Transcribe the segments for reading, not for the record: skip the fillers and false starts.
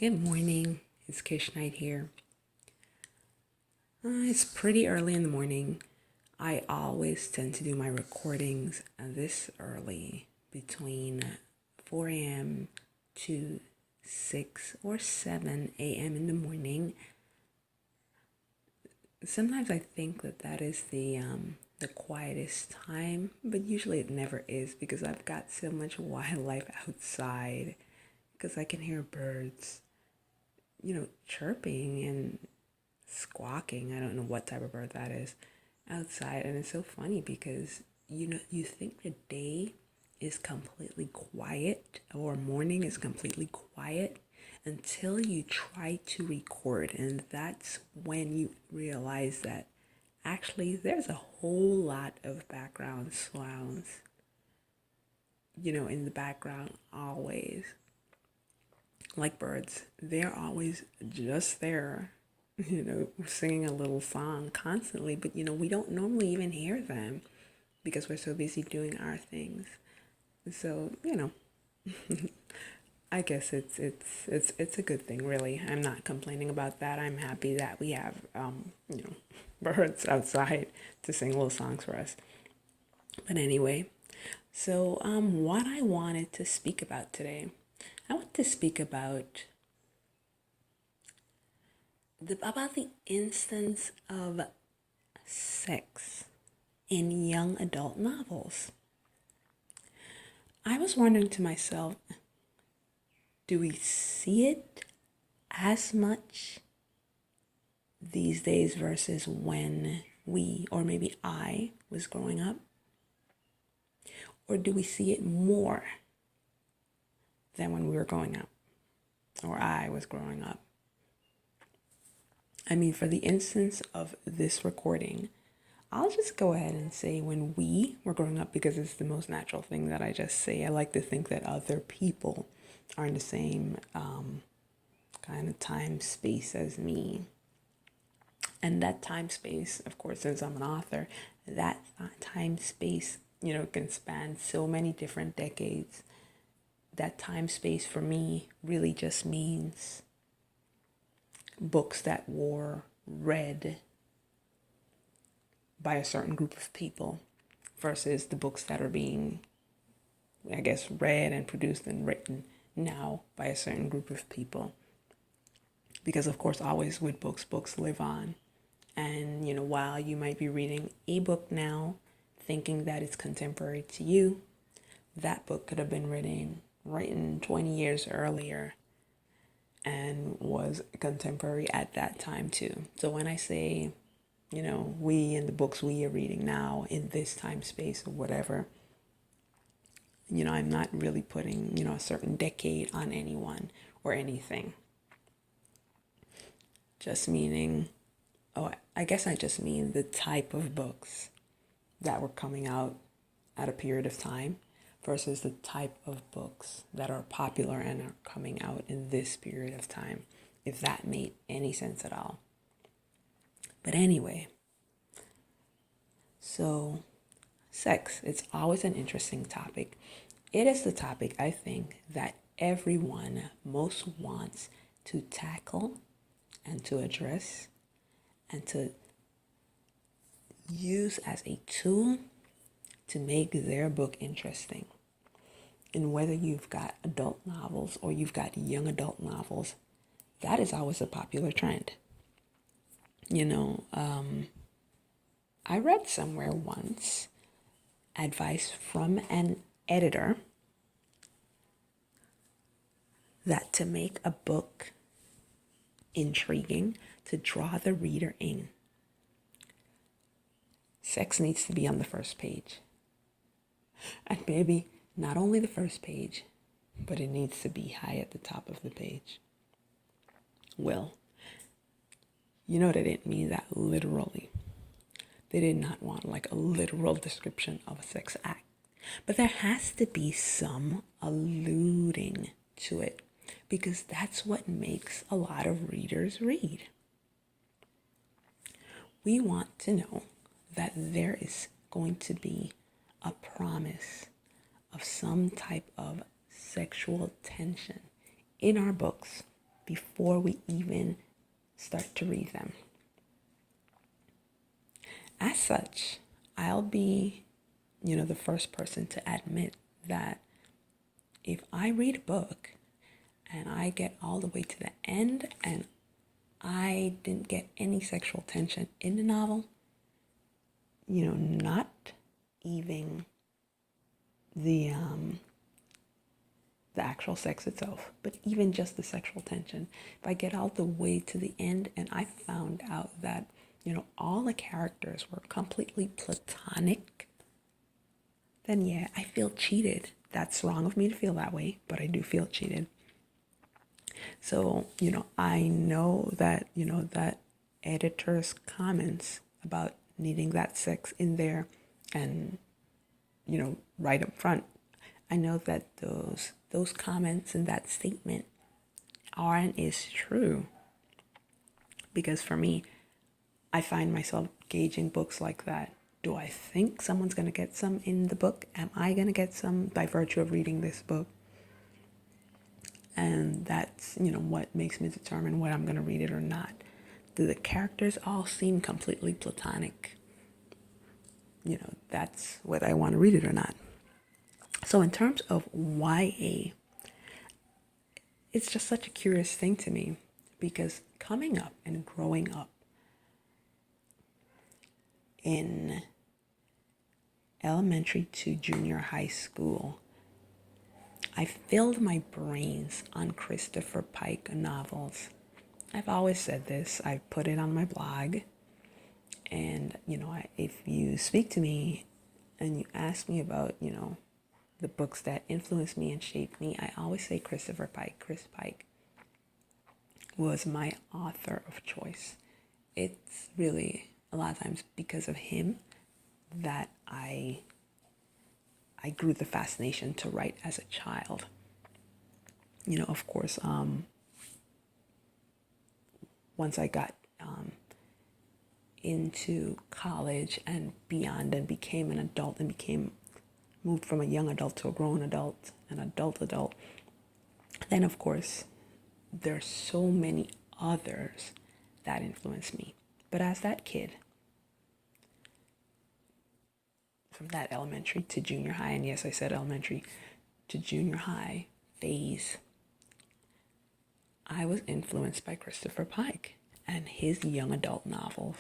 Good morning. It's Kish Night here. It's pretty early in the morning. I always tend to do my recordings this early, between 4 a.m. to 6 or 7 a.m. in the morning. Sometimes I think that is the quietest time, but usually it never is because I've got so much wildlife outside because I can hear birds, chirping and squawking. I don't know what type of bird that is outside. And it's so funny because you think the day is completely quiet or morning is completely quiet until you try to record, and that's when you realize that actually there's a whole lot of background sounds in the background always, like birds. They're always just there, singing a little song constantly, but we don't normally even hear them because we're so busy doing our things. So, I guess it's a good thing, really. I'm not complaining about that. I'm happy that we have birds outside to sing little songs for us. But anyway, so what I wanted to speak about today, I want to speak about the instance of sex in young adult novels. I was wondering to myself, do we see it as much these days versus when we, or maybe I, was growing up? Or do we see it more than when we were growing up, or I was growing up? I mean, for the instance of this recording, I'll just go ahead and say when we were growing up because it's the most natural thing that I just say. I like to think that other people are in the same kind of time space as me. And that time space, of course, since I'm an author, that time space, can span so many different decades. That time space for me really just means books that were read by a certain group of people versus the books that are being, I guess, read and produced and written now by a certain group of people. Because of course, always with books live on. And, while you might be reading a book now, thinking that it's contemporary to you, that book could have been written 20 years earlier and was contemporary at that time too. So when I say, we and the books we are reading now in this time space or whatever, I'm not really putting, a certain decade on anyone or anything. Just meaning, I guess I just mean the type of books that were coming out at a period of time versus the type of books that are popular and are coming out in this period of time, if that made any sense at all. But anyway, so sex, it's always an interesting topic. It is the topic I think that everyone most wants to tackle and to address and to use as a tool to make their book interesting. And whether you've got adult novels or you've got young adult novels, that is always a popular trend. I read somewhere once advice from an editor that to make a book intriguing, to draw the reader in, sex needs to be on the first page. And maybe not only the first page, but it needs to be high at the top of the page. Well, they didn't mean that literally. They did not want like a literal description of a sex act. But there has to be some alluding to it because that's what makes a lot of readers read. We want to know that there is going to be a promise of some type of sexual tension in our books. before we even start to read them. As such, I'll be, the first person to admit that if I read a book and I get all the way to the end and I didn't get any sexual tension in the novel, not even the actual sex itself, but even just the sexual tension. If I get all the way to the end and I found out that, all the characters were completely platonic, then yeah, I feel cheated. That's wrong of me to feel that way, but I do feel cheated. So, I know that, that editor's comments about needing that sex in there and, right up front, I know that those comments and that statement are and is true. Because for me, I find myself gauging books like that. Do I think someone's going to get some in the book? Am I going to get some by virtue of reading this book? And that's, what makes me determine whether I'm going to read it or not. Do the characters all seem completely platonic? That's whether I want to read it or not. So in terms of YA, it's just such a curious thing to me because coming up and growing up in elementary to junior high school, I filled my brains on Christopher Pike novels. I've always said this. I put it on my blog. And, if you speak to me and you ask me about, the books that influenced me and shaped me, I always say Christopher Pike. Chris Pike was my author of choice. It's really a lot of times because of him that I grew the fascination to write as a child. Of course, once I got into college and beyond and became an adult and moved from a young adult to a grown adult, an adult, then of course there's so many others that influenced me. But as that kid, from that elementary to junior high, and yes, I said elementary to junior high phase, I was influenced by Christopher Pike and his young adult novels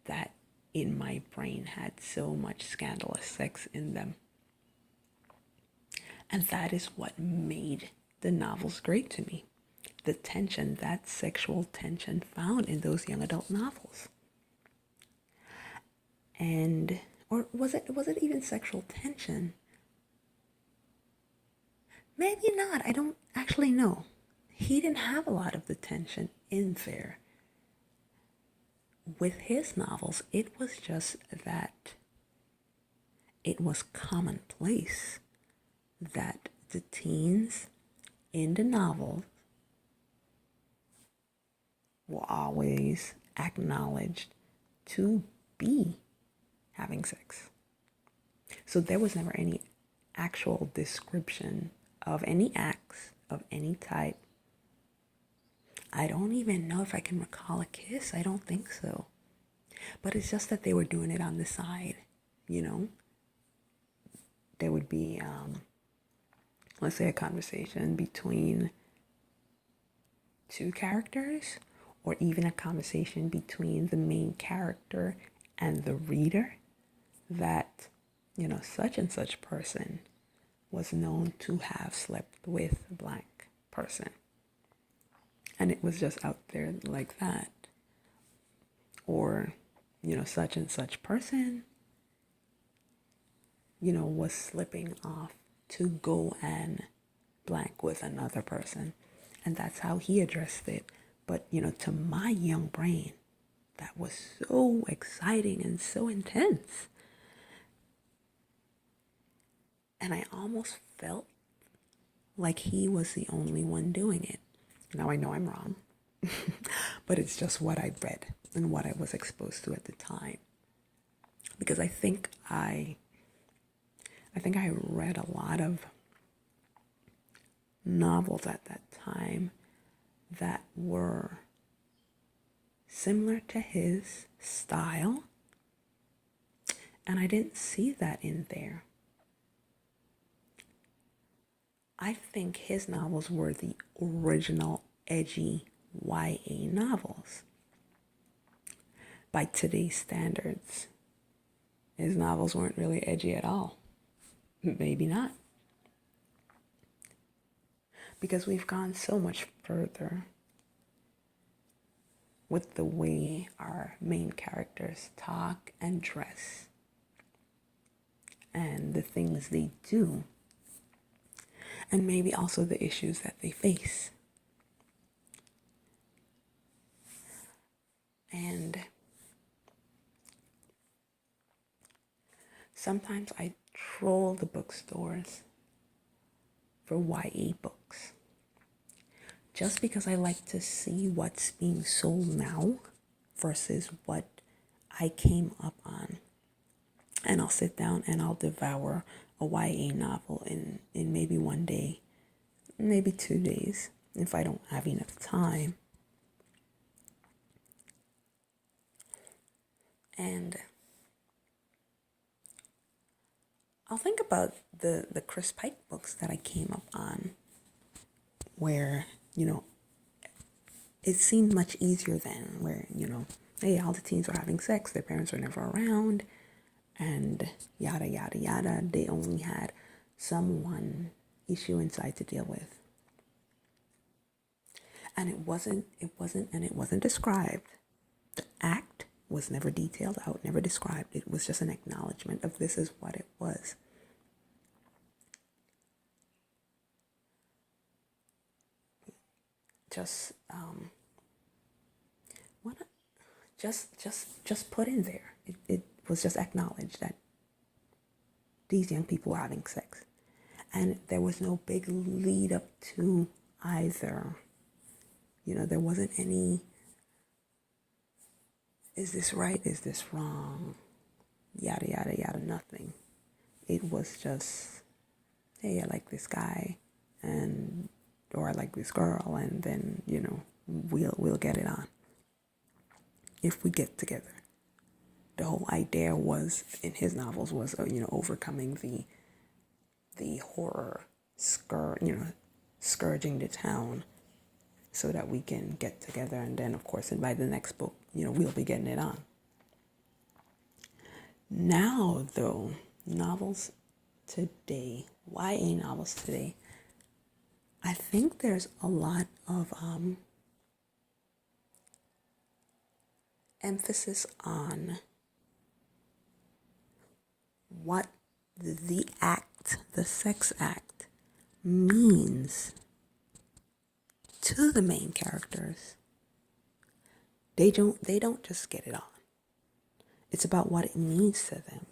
that in my brain had so much scandalous sex in them. And that is what made the novels great to me. The tension, that sexual tension found in those young adult novels. And, or was it even sexual tension? Maybe not. I don't actually know. He didn't have a lot of the tension in there. With his novels, it was just that it was commonplace that the teens in the novels were always acknowledged to be having sex. So there was never any actual description of any acts of any type. I don't even know if I can recall a kiss. I don't think so. But it's just that they were doing it on the side, There would be, let's say, a conversation between two characters, or even a conversation between the main character and the reader that, such and such person was known to have slept with a blank person. And it was just out there like that. Or, such and such person, was slipping off to go and blank with another person. And that's how he addressed it. But, to my young brain, that was so exciting and so intense. And I almost felt like he was the only one doing it. Now I know I'm wrong, but it's just what I read and what I was exposed to at the time. Because I think I read a lot of novels at that time that were similar to his style, and I didn't see that in there. I think his novels were the original edgy YA novels. By today's standards, his novels weren't really edgy at all. Maybe not. Because we've gone so much further with the way our main characters talk and dress and the things they do, and maybe also the issues that they face. And sometimes I troll the bookstores for YA books just because I like to see what's being sold now versus what I came up on. And I'll sit down and I'll devour a YA novel in maybe one day, maybe 2 days, if I don't have enough time. And I'll think about the Chris Pike books that I came up on, where, it seemed much easier then, where, hey, all the teens were having sex, their parents were never around, and yada, yada, yada. They only had one issue inside to deal with. And it wasn't described. The act was never detailed out, never described. It was just an acknowledgement of this is what it was. Just put in there. It was just acknowledged that these young people were having sex. And there was no big lead up to either. There wasn't any, is this right? Is this wrong? Yada, yada, yada, nothing. It was just, hey, I like this guy, or I like this girl, and then, we'll get it on if we get together. The whole idea was, in his novels, was, overcoming the horror, scourging the town so that we can get together. And then, of course, and by the next book, we'll be getting it on. Now, though, novels today, YA novels today, I think there's a lot of emphasis on what the act, the sex act, means to the main characters. They don't just get it on. It's about what it means to them,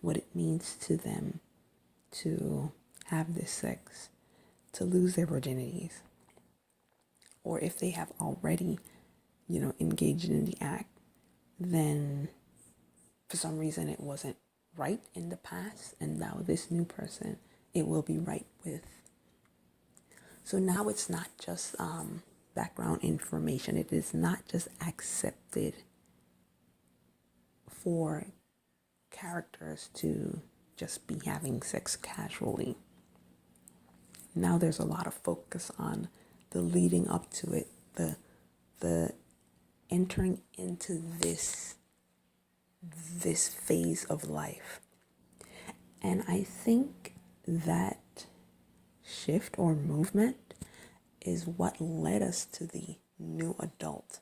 what it means to them to have this sex, to lose their virginities, or if they have already, engaged in the act, then for some reason it wasn't right in the past, and now this new person, it will be right with. So now it's not just background information. It is not just accepted for characters to just be having sex casually. Now there's a lot of focus on the leading up to it, the entering into this phase of life. And I think that shift or movement is what led us to the new adult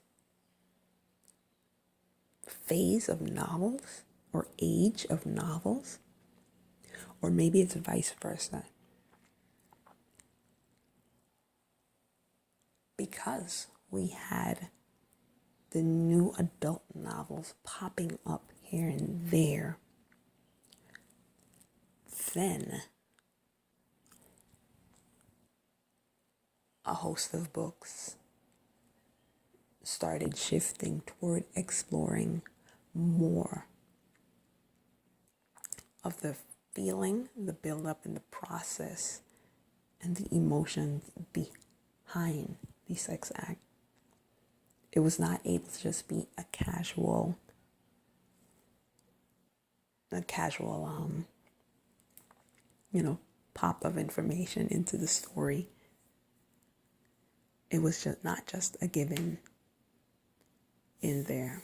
phase of novels, or age of novels, or maybe it's vice versa. Because we had the new adult novels popping up here and there, then a host of books started shifting toward exploring more of the feeling, the build-up and the process, and the emotions behind the sex act. It was not able to just be a casual pop of information into the story. It was just not just a given in there.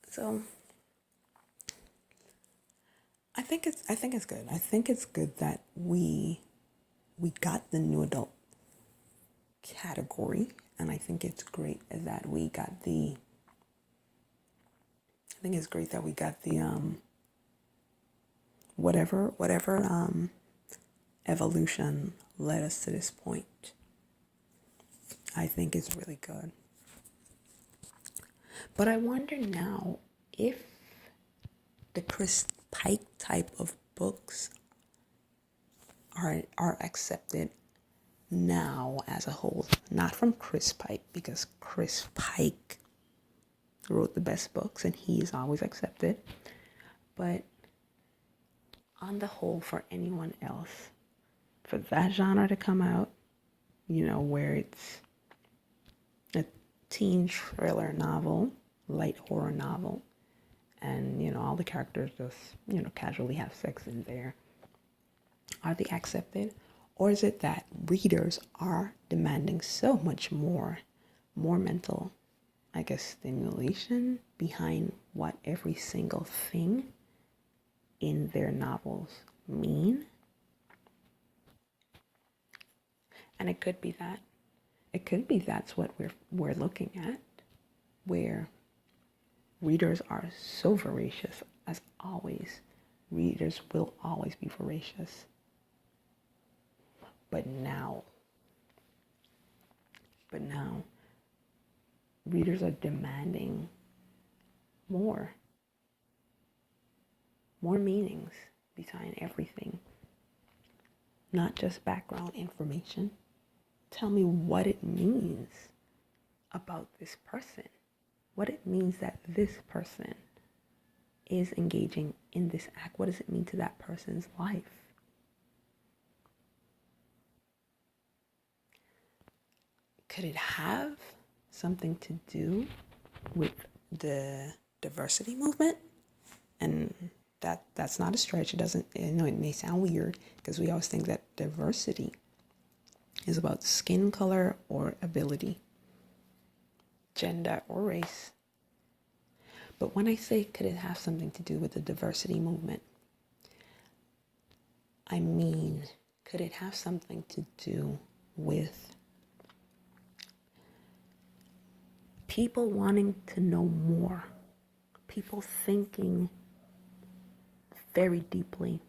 So I think it's good. I think it's good that we got the new adult category, and I think it's great that we got the whatever evolution led us to this point. I think it's really good. But I wonder now if the Chris Pike type of books are accepted now as a whole. Not from Chris Pike, because Chris Pike wrote the best books and he is always accepted. But on the whole, for anyone else, for that genre to come out, where it's a teen thriller novel, light horror novel, and all the characters just casually have sex in there, are they accepted? Or is it that readers are demanding so much more mental, stimulation behind what every single thing in their novels mean? And it could be that. It could be that's what we're looking at, where readers are so voracious, as always. Readers will always be voracious. But now, readers are demanding more meanings behind everything. Not just background information. Tell me what it means about this person. What it means that this person is engaging in this act. What does it mean to that person's life? Could it have something to do with the diversity movement? And that's not a stretch. It doesn't, it may sound weird because we always think that diversity is about skin color or ability, gender or race. But when I say could it have something to do with the diversity movement, I mean, could it have something to do with people wanting to know more, people thinking very deeply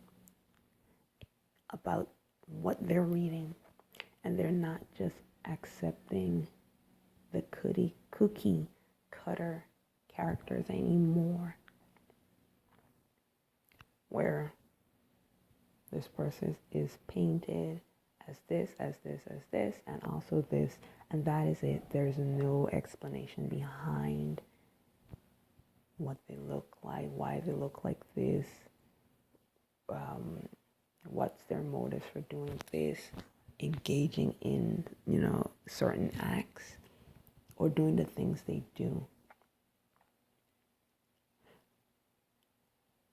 about what they're reading, and they're not just accepting the cookie cutter characters anymore, where this person is painted as this, and also this, and that is it. There's no explanation behind what they look like, why they look like this, what's their motives for doing this, engaging in, certain acts, or doing the things they do.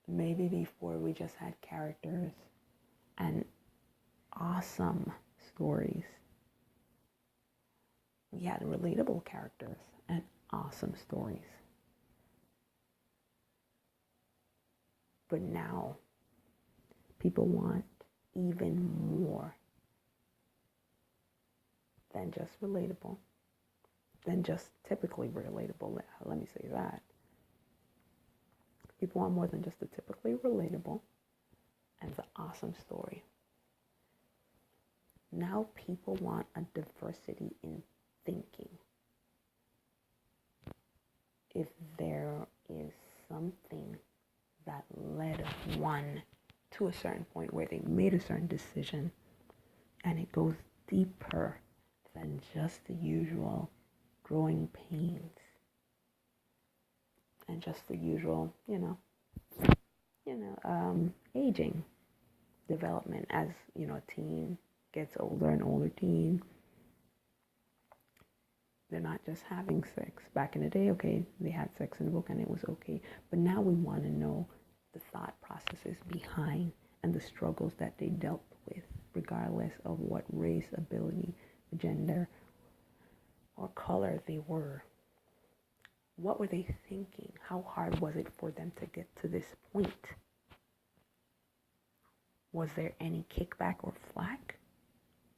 Maybe before we just had characters and awesome stories. We had relatable characters and awesome stories. But now, people want even more than just relatable, than just typically relatable. Let me say that. People want more than just the typically relatable and the awesome story. Now people want a diversity in thinking. If there is something that led one to a certain point where they made a certain decision, and it goes deeper than just the usual growing pains and just the usual, aging development as, a teen gets older and older teen, they're not just having sex. Back in the day, okay, they had sex in the book and it was okay. But now we want to know the thought processes behind and the struggles that they dealt with, regardless of what race, ability, gender, or color they were. What were they thinking? How hard was it for them to get to this point? Was there any kickback or flack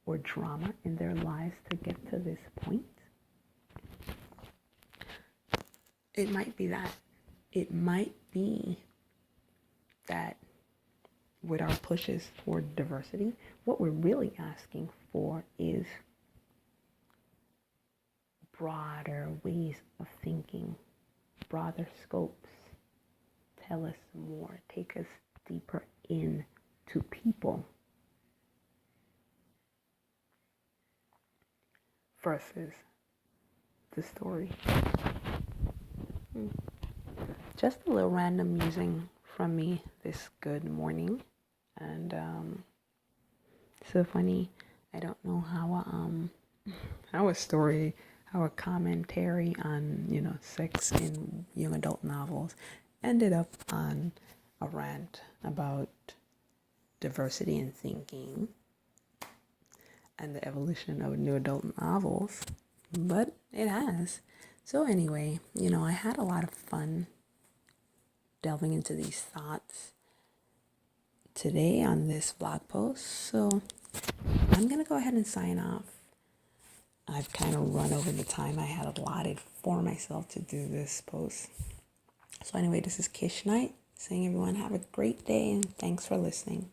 or drama in their lives to get to this point? It might be that. It might be that with our pushes for diversity, what we're really asking for is broader ways of thinking, broader scopes. Tell us more, take us deeper into people versus the story. Just a little random musing from me this good morning. And so funny, I don't know how a commentary on, sex in young adult novels ended up on a rant about diversity in thinking and the evolution of new adult novels, but it has. So anyway, I had a lot of fun delving into these thoughts today on this blog post. So I'm going to go ahead and sign off. I've kind of run over the time I had allotted for myself to do this post. So anyway, this is Kish Knight saying everyone have a great day and thanks for listening.